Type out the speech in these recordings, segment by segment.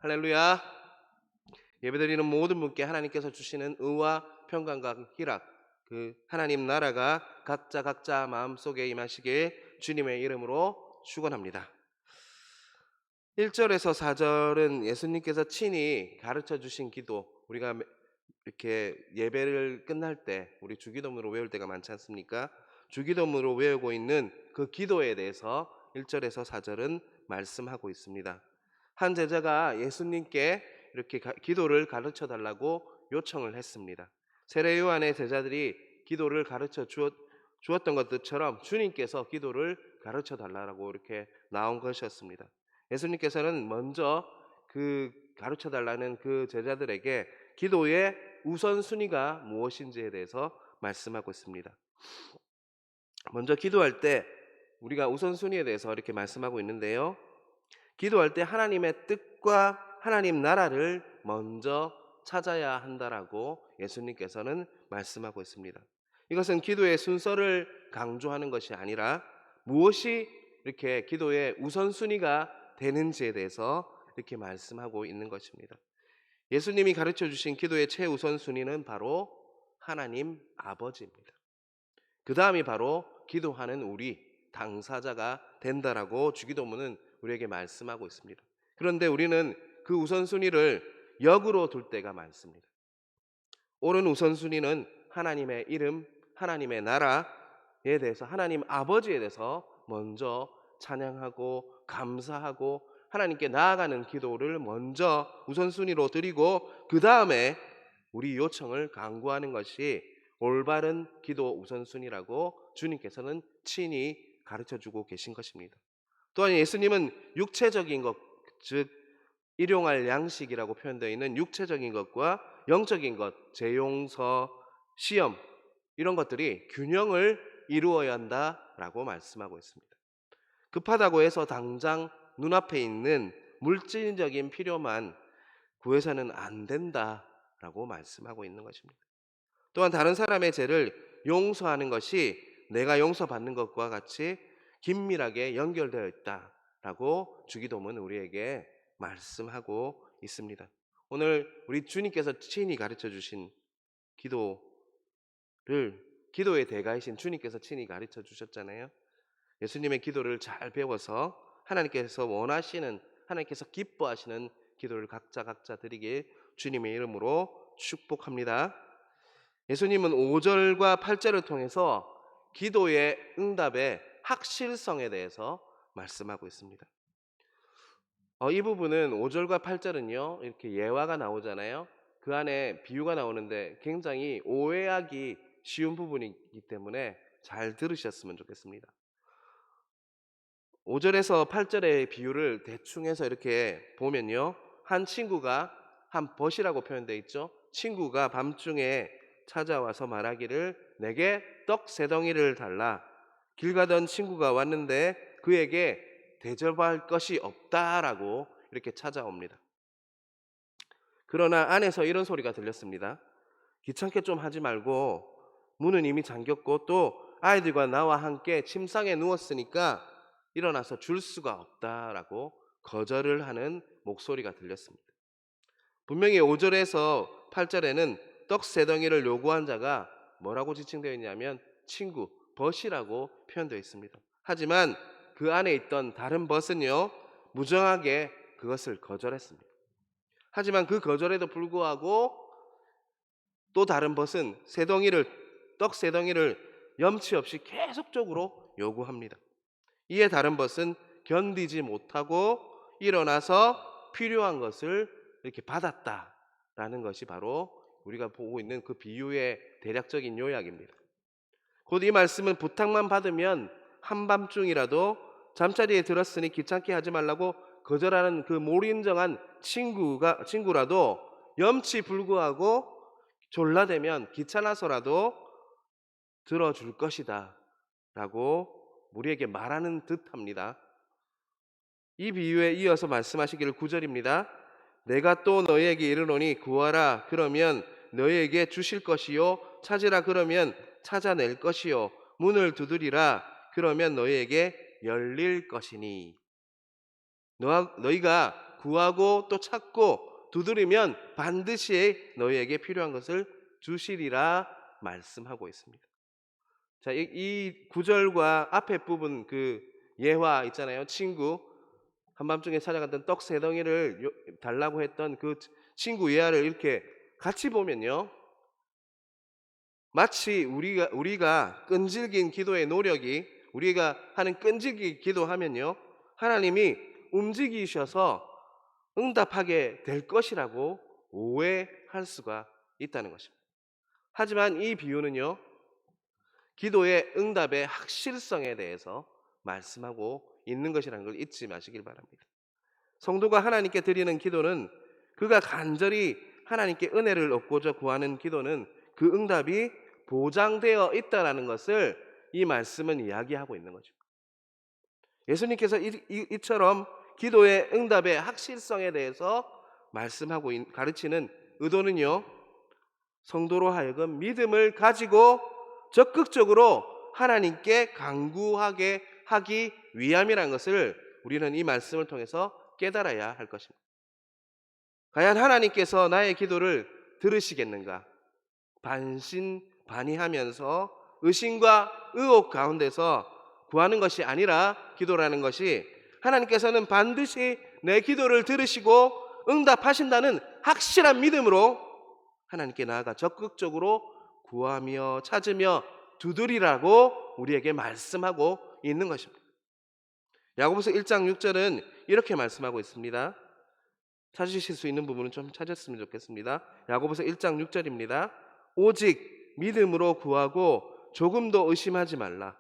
할렐루야. 예배드리는 모든 분께 하나님께서 주시는 의와 평강과 희락, 그 하나님 나라가 각자 마음속에 임하시길 주님의 이름으로 축원합니다. 1절에서 4절은 예수님께서 친히 가르쳐 주신 기도, 우리가 이렇게 예배를 끝날 때 우리 주기도문으로 외울 때가 많지 않습니까? 주기도문으로 외우고 있는 그 기도에 대해서 1절에서 4절은 말씀하고 있습니다. 한 제자가 예수님께 이렇게 기도를 가르쳐 달라고 요청을 했습니다. 세례 요한의 제자들이 기도를 가르쳐 주었던 것들처럼 주님께서 기도를 가르쳐 달라고 이렇게 나온 것이었습니다. 예수님께서는 먼저 그 가르쳐 달라는 그 제자들에게 기도의 우선순위가 무엇인지에 대해서 말씀하고 있습니다. 먼저 기도할 때 우리가 우선순위에 대해서 이렇게 말씀하고 있는데요. 기도할 때 하나님의 뜻과 하나님 나라를 먼저 찾아야 한다라고 예수님께서는 말씀하고 있습니다. 이것은 기도의 순서를 강조하는 것이 아니라 무엇이 이렇게 기도의 우선순위가 되는지에 대해서 이렇게 말씀하고 있는 것입니다. 예수님이 가르쳐 주신 기도의 최우선순위는 바로 하나님 아버지입니다. 그 다음이 바로 기도하는 우리 당사자가 된다라고 주기도문은 우리에게 말씀하고 있습니다. 그런데 우리는 그 우선순위를 역으로 둘 때가 많습니다. 옳은 우선순위는 하나님의 이름, 하나님의 나라에 대해서, 하나님 아버지에 대해서 먼저 찬양하고 감사하고 하나님께 나아가는 기도를 먼저 우선순위로 드리고 그 다음에 우리 요청을 간구하는 것이 올바른 기도 우선순위라고 주님께서는 친히 가르쳐주고 계신 것입니다. 또한 예수님은 육체적인 것, 즉 일용할 양식이라고 표현되어 있는 육체적인 것과 영적인 것, 재용서, 시험 이런 것들이 균형을 이루어야 한다라고 말씀하고 있습니다. 급하다고 해서 당장 눈앞에 있는 물질적인 필요만 구해서는 안 된다라고 말씀하고 있는 것입니다. 또한 다른 사람의 죄를 용서하는 것이 내가 용서받는 것과 같이 긴밀하게 연결되어 있다라고 주기도문 우리에게 말씀하고 있습니다. 오늘 우리 주님께서 친히 가르쳐 주신 기도의 대가이신 주님께서 친히 가르쳐 주셨잖아요. 예수님의 기도를 잘 배워서 하나님께서 원하시는, 하나님께서 기뻐하시는 기도를 각자 드리길 주님의 이름으로 축복합니다. 예수님은 5절과 8절을 통해서 기도의 응답의 확실성에 대해서 말씀하고 있습니다. 이 부분은 5절과 8절은요, 이렇게 예화가 나오잖아요. 그 안에 비유가 나오는데 굉장히 오해하기 쉬운 부분이기 때문에 잘 들으셨으면 좋겠습니다. 5절에서 8절의 비유를 대충 해서 이렇게 보면요, 한 친구가, 한 벗이라고 표현되어 있죠. 친구가 밤중에 찾아와서 말하기를 내게 떡 3덩이를 달라. 길 가던 친구가 왔는데 그에게 대접할 것이 없다라고 이렇게 찾아옵니다. 그러나 안에서 이런 소리가 들렸습니다. 귀찮게 좀 하지 말고 문은 이미 잠겼고 또 아이들과 나와 함께 침상에 누웠으니까 일어나서 줄 수가 없다라고 거절을 하는 목소리가 들렸습니다. 분명히 5절에서 8절에는 떡 3덩이를 요구한 자가 뭐라고 지칭되어 있냐면 친구, 벗이라고 표현되어 있습니다. 하지만 그 안에 있던 다른 벗은요, 무정하게 그것을 거절했습니다. 하지만 그 거절에도 불구하고 또 다른 벗은 떡 3덩이를 염치 없이 계속적으로 요구합니다. 이에 다른 벗은 견디지 못하고 일어나서 필요한 것을 이렇게 받았다라는 것이 바로 우리가 보고 있는 그 비유의 대략적인 요약입니다. 곧 이 말씀은 부탁만 받으면 한밤중이라도 잠자리에 들었으니 귀찮게 하지 말라고 거절하는 그 몰인정한 친구라도 염치 불구하고 졸라대면 귀찮아서라도 들어줄 것이다 라고 우리에게 말하는 듯합니다. 이 비유에 이어서 말씀하시기를 9절입니다. 내가 또 너희에게 이르노니 구하라 그러면 너희에게 주실 것이요 찾으라 그러면 찾아낼 것이요 문을 두드리라 그러면 너희에게 열릴 것이니. 너희가 구하고 또 찾고 두드리면 반드시 너희에게 필요한 것을 주시리라 말씀하고 있습니다. 자, 이 구절과 앞에 부분 그 예화 있잖아요. 친구 한밤중에 찾아갔던 떡 세 덩이를 달라고 했던 그 친구 예화를 이렇게 같이 보면요, 마치 우리가 끈질긴 기도의 노력이, 우리가 하는 끈질긴 기도하면요, 하나님이 움직이셔서 응답하게 될 것이라고 오해할 수가 있다는 것입니다. 하지만 이 비유는요, 기도의 응답의 확실성에 대해서 말씀하고 있는 것이라는 걸 잊지 마시길 바랍니다. 성도가 하나님께 드리는 기도는, 그가 간절히 하나님께 은혜를 얻고자 구하는 기도는 그 응답이 보장되어 있다는 것을 이 말씀은 이야기하고 있는 거죠. 예수님께서 이처럼 기도의 응답의 확실성에 대해서 말씀하고 가르치는 의도는요, 성도로 하여금 믿음을 가지고 적극적으로 하나님께 간구하게 하기 위함이라는 것을 우리는 이 말씀을 통해서 깨달아야 할 것입니다. 과연 하나님께서 나의 기도를 들으시겠는가? 반신반의하면서 의심과 의혹 가운데서 구하는 것이 아니라, 기도라는 것이 하나님께서는 반드시 내 기도를 들으시고 응답하신다는 확실한 믿음으로 하나님께 나아가 적극적으로 구하며 찾으며 두드리라고 우리에게 말씀하고 있는 것입니다. 야고보서 1장 6절은 이렇게 말씀하고 있습니다. 찾으실 수 있는 부분은 좀 찾았으면 좋겠습니다. 야고보서 1장 6절입니다. 오직 믿음으로 구하고 조금도 의심하지 말라.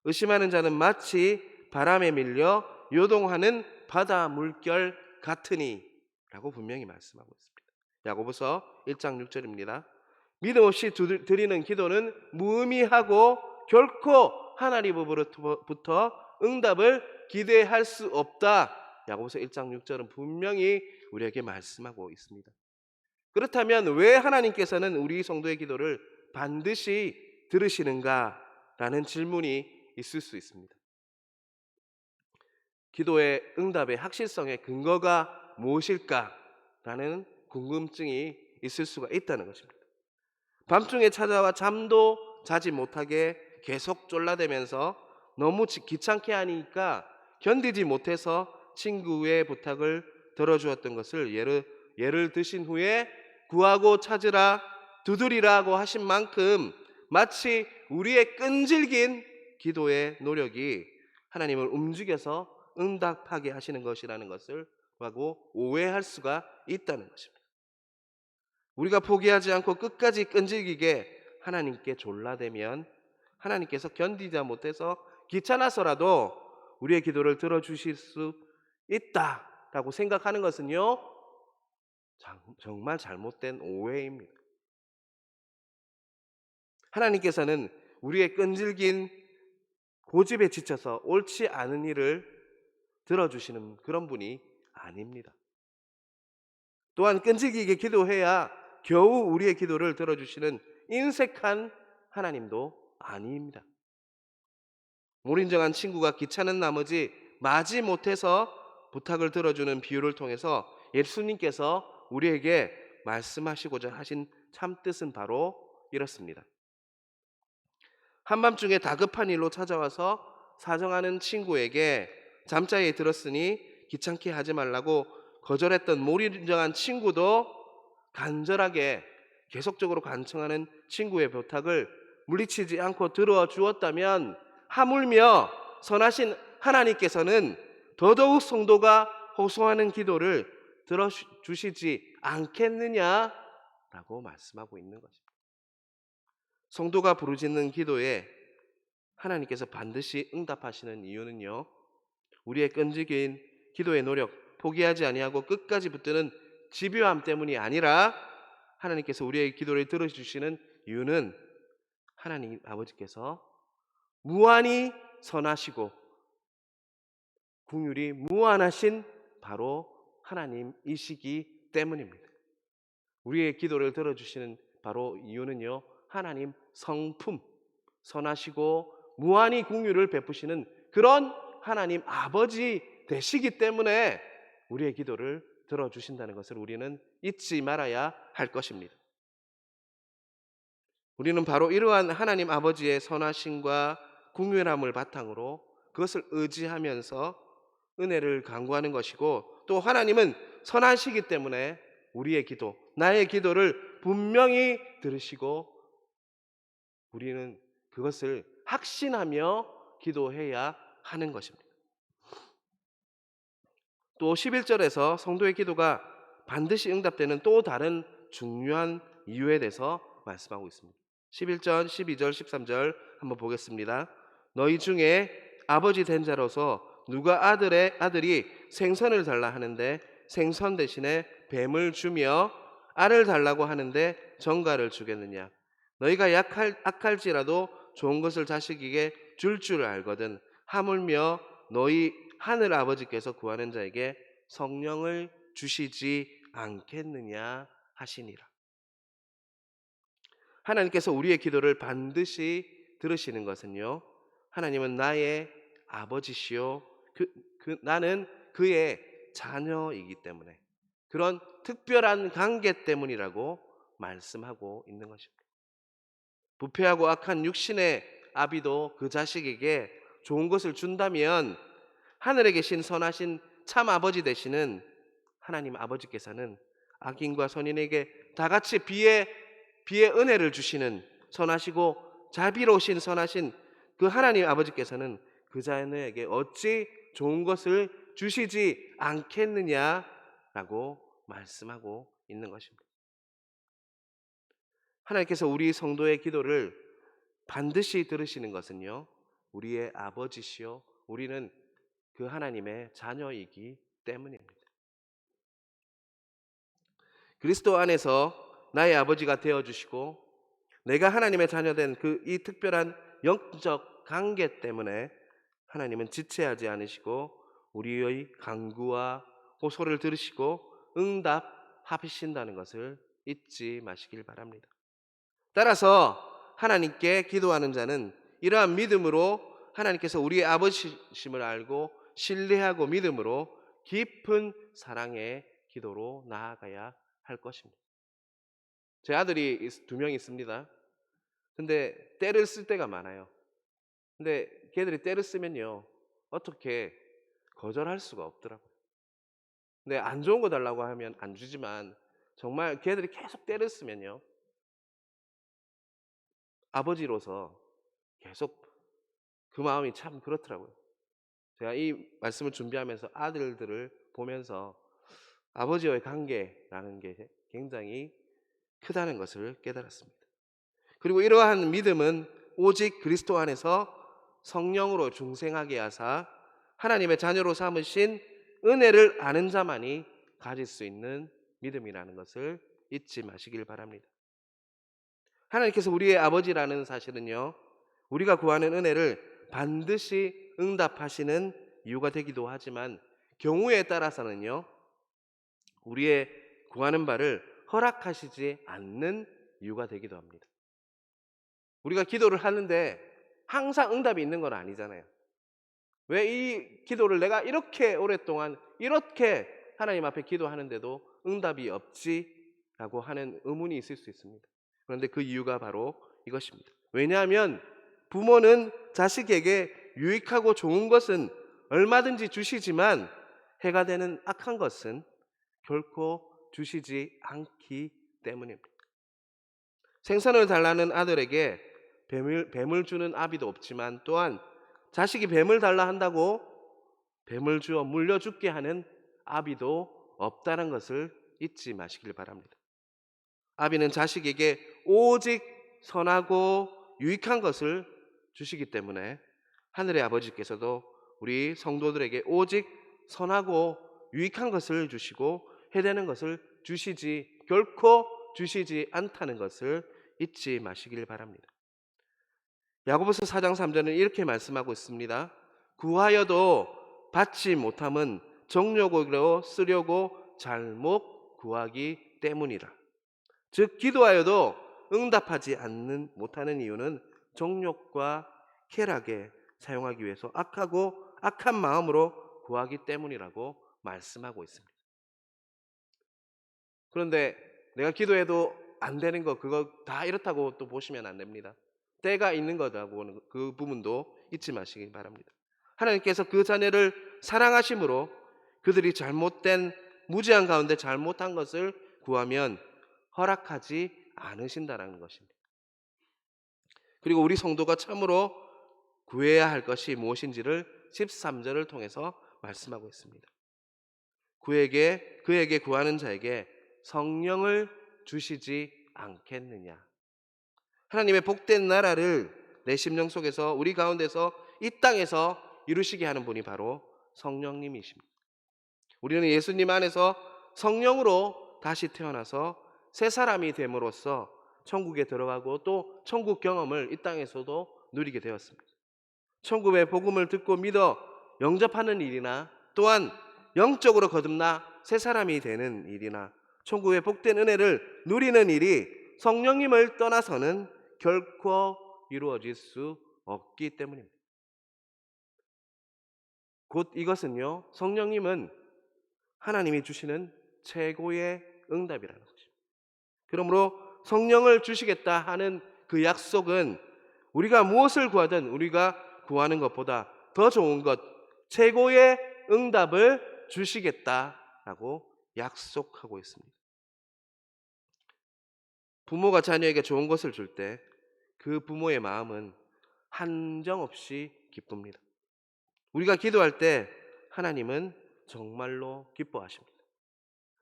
의심하는 자는 마치 바람에 밀려 요동하는 바다 물결 같으니, 라고 분명히 말씀하고 있습니다. 야고보서 1장 6절입니다. 믿음 없이 드리는 기도는 무의미하고 결코 하나님으로부터 응답을 기대할 수 없다. 야고보서 1장 6절은 분명히 우리에게 말씀하고 있습니다. 그렇다면 왜 하나님께서는 우리 성도의 기도를 반드시 들으시는가라는 질문이 있을 수 있습니다. 기도의 응답의 확실성의 근거가 무엇일까라는 궁금증이 있을 수가 있다는 것입니다. 밤중에 찾아와 잠도 자지 못하게 계속 쫄라대면서 너무 귀찮게 하니까 견디지 못해서 친구의 부탁을 들어주었던 것을 예를 드신 후에 구하고 찾으라 두드리라고 하신 만큼, 마치 우리의 끈질긴 기도의 노력이 하나님을 움직여서 응답하게 하시는 것이라는 것을 하고 오해할 수가 있다는 것입니다. 우리가 포기하지 않고 끝까지 끈질기게 하나님께 졸라대면 하나님께서 견디지 못해서 귀찮아서라도 우리의 기도를 들어주실 수 있다라고 생각하는 것은요, 정말 잘못된 오해입니다. 하나님께서는 우리의 끈질긴 고집에 지쳐서 옳지 않은 일을 들어주시는 그런 분이 아닙니다. 또한 끈질기게 기도해야 겨우 우리의 기도를 들어주시는 인색한 하나님도 아닙니다. 몰인정한 친구가 귀찮은 나머지 마지 못해서 부탁을 들어주는 비유를 통해서 예수님께서 우리에게 말씀하시고자 하신 참뜻은 바로 이렇습니다. 한밤중에 다급한 일로 찾아와서 사정하는 친구에게 잠자리에 들었으니 귀찮게 하지 말라고 거절했던 몰인정한 친구도 간절하게 계속적으로 간청하는 친구의 부탁을 물리치지 않고 들어주었다면, 하물며 선하신 하나님께서는 더더욱 성도가 호소하는 기도를 들어주시지 않겠느냐라고 말씀하고 있는 것입니다. 성도가 부르짖는 기도에 하나님께서 반드시 응답하시는 이유는요, 우리의 끈질긴 기도의 노력, 포기하지 아니하고 끝까지 붙드는 집요함 때문이 아니라, 하나님께서 우리의 기도를 들어주시는 이유는 하나님 아버지께서 무한히 선하시고 긍휼이 무한하신 바로 하나님이시기 때문입니다. 우리의 기도를 들어주시는 바로 이유는요, 하나님 성품, 선하시고 무한히 긍휼을 베푸시는 그런 하나님 아버지 되시기 때문에 우리의 기도를 들어주신다는 것을 우리는 잊지 말아야 할 것입니다. 우리는 바로 이러한 하나님 아버지의 선하심과 궁휼함을 바탕으로 그것을 의지하면서 은혜를 간구하는 것이고, 또 하나님은 선하시기 때문에 우리의 기도, 나의 기도를 분명히 들으시고 우리는 그것을 확신하며 기도해야 하는 것입니다. 또 11절에서 성도의 기도가 반드시 응답되는 또 다른 중요한 이유에 대해서 말씀하고 있습니다. 11절, 12절, 13절 한번 보겠습니다. 너희 중에 아버지 된 자로서 누가 아들이 생선을 달라 하는데 생선 대신에 뱀을 주며 알을 달라고 하는데 정갈을 주겠느냐? 너희가 악할지라도 좋은 것을 자식에게 줄 알거든 하물며 너희 하늘 아버지께서 구하는 자에게 성령을 주시지 않겠느냐 하시니라. 하나님께서 우리의 기도를 반드시 들으시는 것은요, 하나님은 나의 아버지시요 나는 그의 자녀이기 때문에, 그런 특별한 관계 때문이라고 말씀하고 있는 것입니다. 부패하고 악한 육신의 아비도 그 자식에게 좋은 것을 준다면 하늘에 계신 선하신 참 아버지 되시는 하나님 아버지께서는 악인과 선인에게 다 같이 비의 은혜를 주시는 선하시고 자비로우신 선하신 그 하나님 아버지께서는 그 자녀에게 어찌 좋은 것을 주시지 않겠느냐라고 말씀하고 있는 것입니다. 하나님께서 우리 성도의 기도를 반드시 들으시는 것은요, 우리의 아버지시요 우리는 그 하나님의 자녀이기 때문입니다. 그리스도 안에서 나의 아버지가 되어주시고 내가 하나님의 자녀된 이 특별한 영적 관계 때문에 하나님은 지체하지 않으시고 우리의 간구와 호소를 들으시고 응답하신다는 것을 잊지 마시길 바랍니다. 따라서 하나님께 기도하는 자는 이러한 믿음으로 하나님께서 우리의 아버지심을 알고 신뢰하고 믿음으로 깊은 사랑의 기도로 나아가야 할 것입니다. 제 아들이 2명 있습니다. 근데 때를 쓸 때가 많아요. 근데 걔들이 때를 쓰면요, 어떻게 거절할 수가 없더라고요. 근데 안 좋은 거 달라고 하면 안 주지만 정말 걔들이 계속 때를 쓰면요, 아버지로서 계속 그 마음이 참 그렇더라고요. 제가 이 말씀을 준비하면서 아들들을 보면서 아버지와의 관계라는 게 굉장히 크다는 것을 깨달았습니다. 그리고 이러한 믿음은 오직 그리스도 안에서 성령으로 중생하게 하사 하나님의 자녀로 삼으신 은혜를 아는 자만이 가질 수 있는 믿음이라는 것을 잊지 마시길 바랍니다. 하나님께서 우리의 아버지라는 사실은요, 우리가 구하는 은혜를 반드시 응답하시는 이유가 되기도 하지만 경우에 따라서는요, 우리의 구하는 바를 허락하시지 않는 이유가 되기도 합니다. 우리가 기도를 하는데 항상 응답이 있는 건 아니잖아요. 왜 이 기도를 내가 이렇게 오랫동안 이렇게 하나님 앞에 기도하는데도 응답이 없지라고 하는 의문이 있을 수 있습니다. 그런데 그 이유가 바로 이것입니다. 왜냐하면 부모는 자식에게 유익하고 좋은 것은 얼마든지 주시지만 해가 되는 악한 것은 결코 주시지 않기 때문입니다. 생선을 달라는 아들에게 뱀을 주는 아비도 없지만 또한 자식이 뱀을 달라 한다고 뱀을 주어 물려 죽게 하는 아비도 없다는 것을 잊지 마시길 바랍니다. 아비는 자식에게 오직 선하고 유익한 것을 주시기 때문에 하늘의 아버지께서도 우리 성도들에게 오직 선하고 유익한 것을 주시고 해되는 것을 결코 주시지 않다는 것을 잊지 마시길 바랍니다. 야고보서 4장 3절은 이렇게 말씀하고 있습니다. 구하여도 받지 못함은 정욕으로 쓰려고 잘못 구하기 때문이라. 즉 기도하여도 응답하지 못하는 이유는 정욕과 쾌락에 사용하기 위해서 악한 마음으로 구하기 때문이라고 말씀하고 있습니다. 그런데 내가 기도해도 안 되는 거 그거 다 이렇다고 또 보시면 안 됩니다. 때가 있는 거라고 그 부분도 잊지 마시기 바랍니다. 하나님께서 그 자녀를 사랑하심으로 그들이 잘못된 무지한 가운데 잘못한 것을 구하면 허락하지 않으신다라는 것입니다. 그리고 우리 성도가 참으로 구해야 할 것이 무엇인지를 13절을 통해서 말씀하고 있습니다. 그에게 구하는 자에게 성령을 주시지 않겠느냐. 하나님의 복된 나라를 내 심령 속에서 우리 가운데서 이 땅에서 이루시게 하는 분이 바로 성령님이십니다. 우리는 예수님 안에서 성령으로 다시 태어나서 새 사람이 됨으로써 천국에 들어가고 또 천국 경험을 이 땅에서도 누리게 되었습니다. 천국의 복음을 듣고 믿어 영접하는 일이나 또한 영적으로 거듭나 새 사람이 되는 일이나 천국의 복된 은혜를 누리는 일이 성령님을 떠나서는 결코 이루어질 수 없기 때문입니다. 곧 이것은요, 성령님은 하나님이 주시는 최고의 응답이라는 것입니다. 그러므로 성령을 주시겠다 하는 그 약속은 우리가 무엇을 구하든 우리가 구하는 것보다 더 좋은 것, 최고의 응답을 주시겠다라고 약속하고 있습니다. 부모가 자녀에게 좋은 것을 줄 때 그 부모의 마음은 한정없이 기쁩니다. 우리가 기도할 때 하나님은 정말로 기뻐하십니다.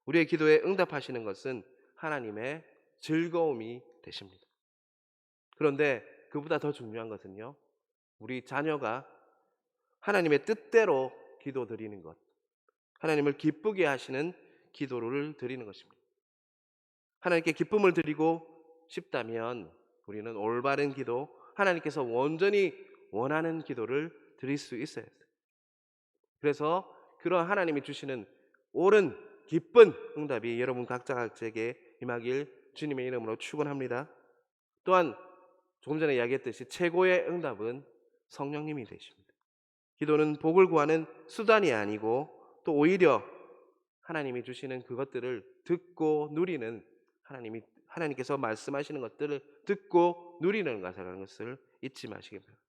우리의 기도에 응답하시는 것은 하나님의 즐거움이 되십니다. 그런데 그보다 더 중요한 것은요, 우리 자녀가 하나님의 뜻대로 기도 드리는 것, 하나님을 기쁘게 하시는 기도를 드리는 것입니다. 하나님께 기쁨을 드리고 싶다면 우리는 올바른 기도, 하나님께서 온전히 원하는 기도를 드릴 수 있어야 돼요. 그래서 그런 하나님이 주시는 옳은 기쁜 응답이 여러분 각자에게 임하길 주님의 이름으로 축원합니다. 또한 조금 전에 이야기했듯이 최고의 응답은 성령님이 되십니다. 기도는 복을 구하는 수단이 아니고 또 오히려 하나님이 주시는 그것들을 듣고 누리는 하나님께서 말씀하시는 것들을 듣고 누리는 것이라는 것을 잊지 마시기 바랍니다.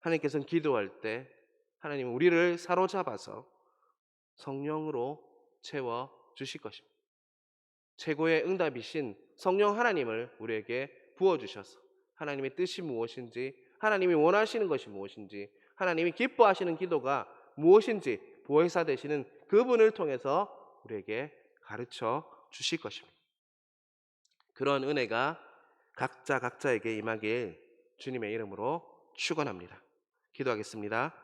하나님께서는 기도할 때 하나님은 우리를 사로잡아서 성령으로 채워 주실 것입니다. 최고의 응답이신 성령 하나님을 우리에게 부어주셔서 하나님의 뜻이 무엇인지, 하나님이 원하시는 것이 무엇인지, 하나님이 기뻐하시는 기도가 무엇인지 보혜사 되시는 그분을 통해서 우리에게 가르쳐 주실 것입니다. 그런 은혜가 각자에게 임하길 주님의 이름으로 축원합니다. 기도하겠습니다.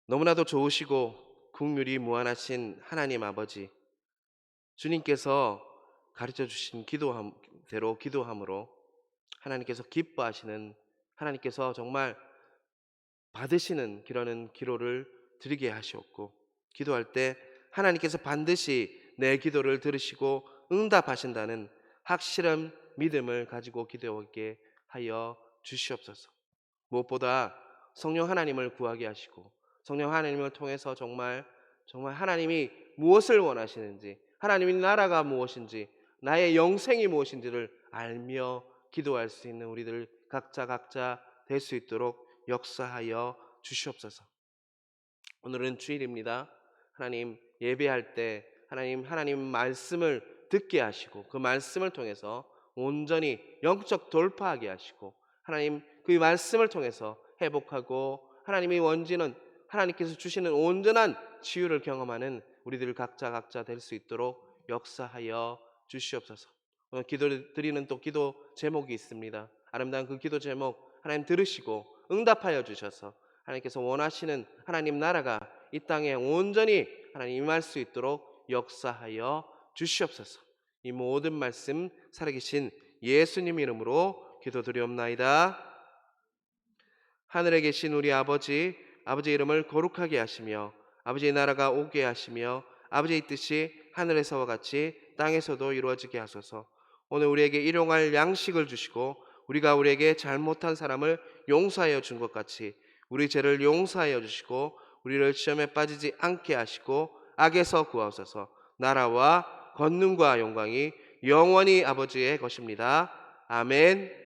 너무나도 좋으시고 긍휼이 무한하신 하나님 아버지, 주님께서 가르쳐 주신 기도대로 기도함으로 하나님께서 기뻐하시는, 하나님께서 정말 받으시는 그러는 기도를 드리게 하시옵고, 기도할 때 하나님께서 반드시 내 기도를 들으시고 응답하신다는 확실한 믿음을 가지고 기도하게 하여 주시옵소서. 무엇보다 성령 하나님을 구하게 하시고 성령 하나님을 통해서 정말 하나님이 무엇을 원하시는지, 하나님의 나라가 무엇인지, 나의 영생이 무엇인지를 알며 기도할 수 있는 우리들 각자 될 수 있도록 역사하여 주시옵소서. 오늘은 주일입니다. 하나님 예배할 때 하나님 말씀을 듣게 하시고 그 말씀을 통해서 온전히 영적 돌파하게 하시고 하나님 그 말씀을 통해서 회복하고 하나님께서 주시는 온전한 치유를 경험하는 우리들 각자 될 수 있도록 역사하여 주시옵소서. 오늘 기도 드리는 또 기도 제목이 있습니다. 아름다운 그 기도 제목 하나님 들으시고 응답하여 주셔서 하나님께서 원하시는 하나님 나라가 이 땅에 온전히 하나님 임할 수 있도록 역사하여 주시옵소서. 이 모든 말씀 살아계신 예수님 이름으로 기도드리옵나이다. 하늘에 계신 우리 아버지의 이름을 거룩하게 하시며 아버지의 나라가 오게 하시며 아버지의 뜻이 하늘에서와 같이 땅에서도 이루어지게 하소서. 오늘 우리에게 일용할 양식을 주시고 우리가 우리에게 잘못한 사람을 용서하여 준 것 같이 우리 죄를 용서하여 주시고 우리를 시험에 빠지지 않게 하시고 악에서 구하소서. 나라와 권능과 영광이 영원히 아버지의 것입니다. 아멘.